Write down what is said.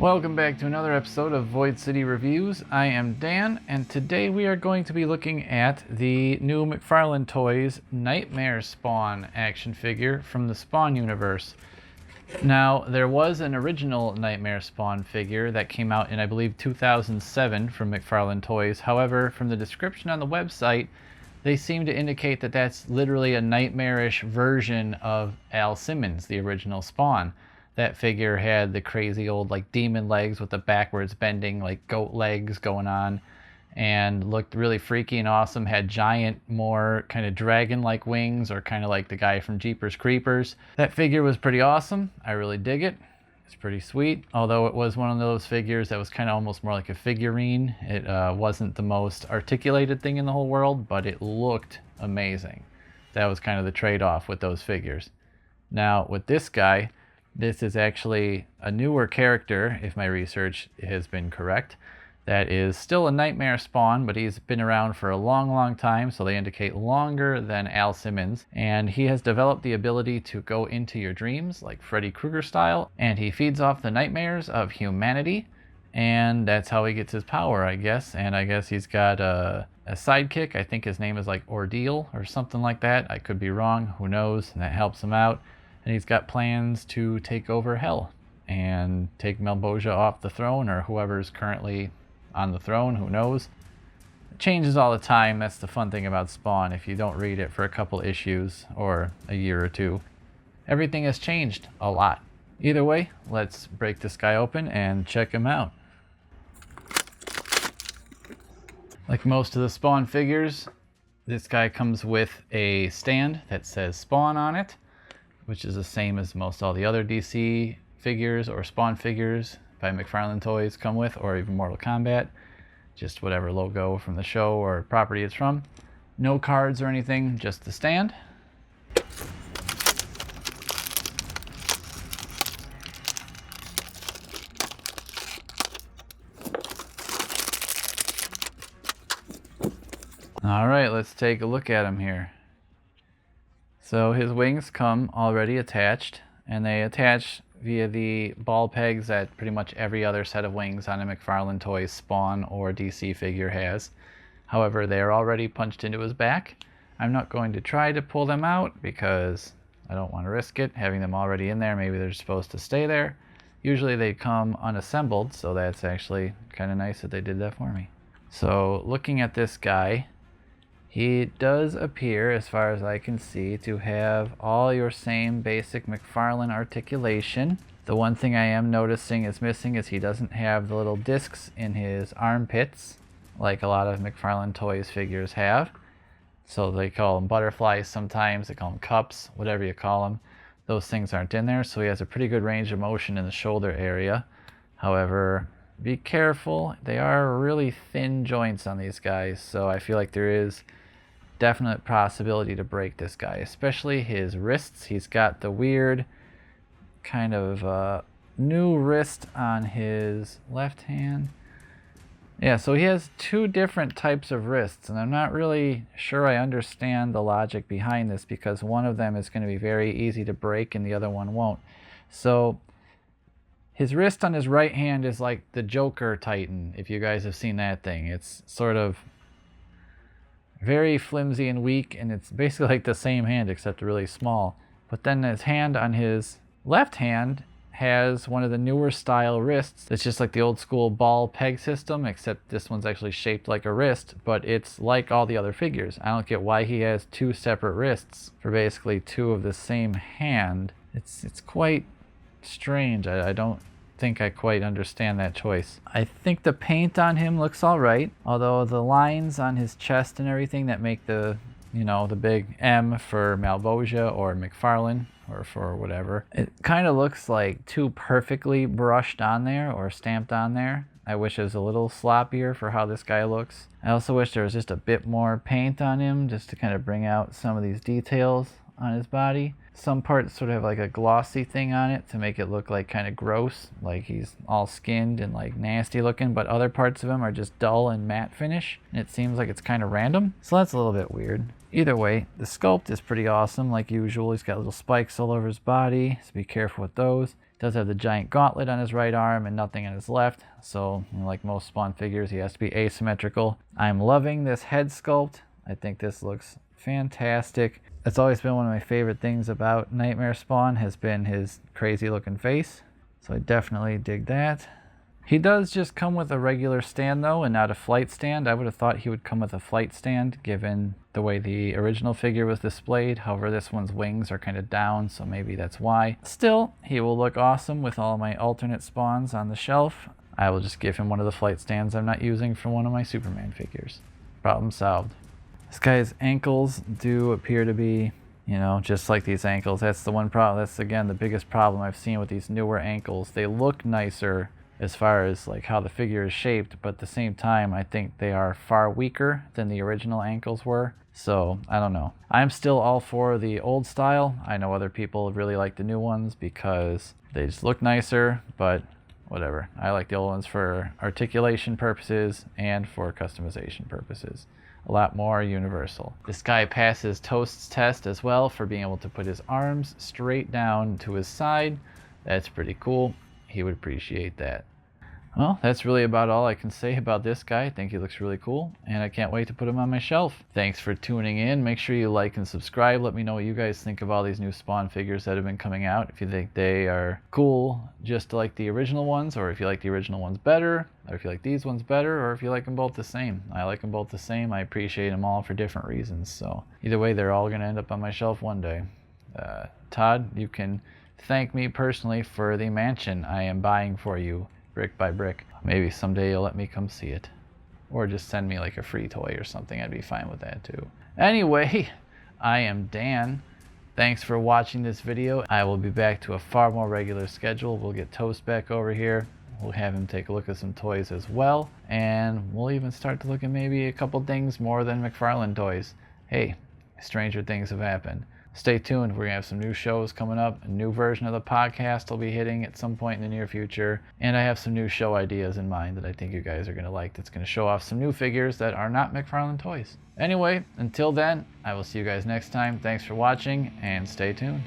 Welcome back to another episode of Void City Reviews. I am Dan, and today we are going to be looking at the new McFarlane Toys Nightmare Spawn action figure from the Spawn universe. Now, there was an original Nightmare Spawn figure that came out in, I believe, 2007 from McFarlane Toys. However, from the description on the website, they seem to indicate that that's literally a nightmarish version of Al Simmons, the original Spawn. That figure had the crazy old demon legs with the backwards bending goat legs going on, and looked really freaky and awesome. Had giant, more kind of dragon-like wings, or kind of like the guy from Jeepers Creepers. That figure was pretty awesome. I really dig it. It's pretty sweet, although it was one of those figures that was kind of almost more like a figurine. It wasn't the most articulated thing in the whole world, but it looked amazing. That was kind of the trade-off with those figures. Now, with this guy, this is actually a newer character, if my research has been correct. That is still a Nightmare Spawn, but he's been around for a long time, so they indicate longer than Al Simmons. And he has developed the ability to go into your dreams, like Freddy Krueger style, and he feeds off the nightmares of humanity, and that's how he gets his power, I guess. And I guess he's got a sidekick. I think his name is Ordeal or something like that. I could be wrong, who knows, and that helps him out. And he's got plans to take over Hell and take Malboja off the throne, or whoever's currently on the throne, who knows. It changes all the time. That's the fun thing about Spawn. If you don't read it for a couple issues or a year or two, everything has changed a lot. Either way, let's break this guy open and check him out. Like most of the Spawn figures, this guy comes with a stand that says Spawn on it, which is the same as most all the other DC figures or Spawn figures by McFarlane Toys come with, or even Mortal Kombat. Just whatever logo from the show or property it's from. No cards or anything, just the stand. All right, let's take a look at him here. So his wings come already attached, and they attach via the ball pegs that pretty much every other set of wings on a McFarlane Toys Spawn or DC figure has. However, they are already punched into his back. I'm not going to try to pull them out because I don't want to risk it, having them already in there. Maybe they're supposed to stay there. Usually they come unassembled, so that's actually kind of nice that they did that for me. So looking at this guy, he does appear, as far as I can see, to have all your same basic McFarlane articulation. The one thing I am noticing is missing is he doesn't have the little discs in his armpits like a lot of McFarlane Toys figures have. So they call them butterflies sometimes, they call them cups, whatever you call them. Those things aren't in there, so he has a pretty good range of motion in the shoulder area. However, be careful, they are really thin joints on these guys, so I feel like there is definite possibility to break this guy, especially his wrists. He's got the weird kind of new wrist on his left hand. Yeah, so he has two different types of wrists, and I'm not really sure I understand the logic behind this, because one of them is going to be very easy to break and the other one won't. So his wrist on his right hand is like the Joker Titan, if you guys have seen that thing. It's sort of very flimsy and weak, and it's basically like the same hand except really small. But then his hand on his left hand has one of the newer style wrists. It's just like the old school ball peg system, except this one's actually shaped like a wrist, but it's like all the other figures. I don't get why he has two separate wrists for basically two of the same hand. It's quite strange. I don't think I quite understand that choice. I think the paint on him looks all right, although the lines on his chest and everything that make the, the big M for Malboja or McFarlane or for whatever, it kind of looks like too perfectly brushed on there or stamped on there. I wish it was a little sloppier for how this guy looks. I also wish there was just a bit more paint on him just to kind of bring out some of these details on his body. Some parts sort of have like a glossy thing on it to make it look like kind of gross, like he's all skinned and like nasty looking, but other parts of him are just dull and matte finish, and it seems like it's kind of random. So that's a little bit weird. Either way, the sculpt is pretty awesome like usual. He's got little spikes all over his body, so be careful with those. Does have the giant gauntlet on his right arm and nothing on his left, so like most Spawn figures, he has to be asymmetrical. I'm loving this head sculpt. I think this looks fantastic. That's always been one of my favorite things about Nightmare Spawn, has been his crazy looking face, so I definitely dig that. He does just come with a regular stand though, and not a flight stand. I would have thought he would come with a flight stand given the way the original figure was displayed. However, this one's wings are kind of down, so maybe that's why. Still, he will look awesome with all my alternate Spawns on the shelf. I will just give him one of the flight stands I'm not using from one of my Superman figures. Problem solved. This guy's ankles do appear to be, you know, just like these ankles. That's the one problem. That's, again, the biggest problem I've seen with these newer ankles. They look nicer as far as like how the figure is shaped, but at the same time, I think they are far weaker than the original ankles were. So, I don't know. I'm still all for the old style. I know other people really like the new ones because they just look nicer, but whatever. I like the old ones for articulation purposes and for customization purposes. A lot more universal. This guy passes Toast's test as well for being able to put his arms straight down to his side. That's pretty cool. He would appreciate that. Well, that's really about all I can say about this guy. I think he looks really cool, and I can't wait to put him on my shelf. Thanks for tuning in. Make sure you like and subscribe. Let me know what you guys think of all these new Spawn figures that have been coming out. If you think they are cool just like the original ones, or if you like the original ones better, or if you like these ones better, or if you like them both the same. I like them both the same. I appreciate them all for different reasons. So either way, they're all going to end up on my shelf one day. Todd, you can thank me personally for the mansion I am buying for you, brick by brick. Maybe someday you'll let me come see it. Or just send me like a free toy or something. I'd be fine with that too. Anyway, I am Dan. Thanks for watching this video. I will be back to a far more regular schedule. We'll get Toast back over here. We'll have him take a look at some toys as well. And we'll even start to look at maybe a couple things more than McFarlane Toys. Hey, stranger things have happened. Stay tuned. We're going to have some new shows coming up. A new version of the podcast will be hitting at some point in the near future. And I have some new show ideas in mind that I think you guys are going to like, that's going to show off some new figures that are not McFarlane Toys. Anyway, until then, I will see you guys next time. Thanks for watching, and stay tuned.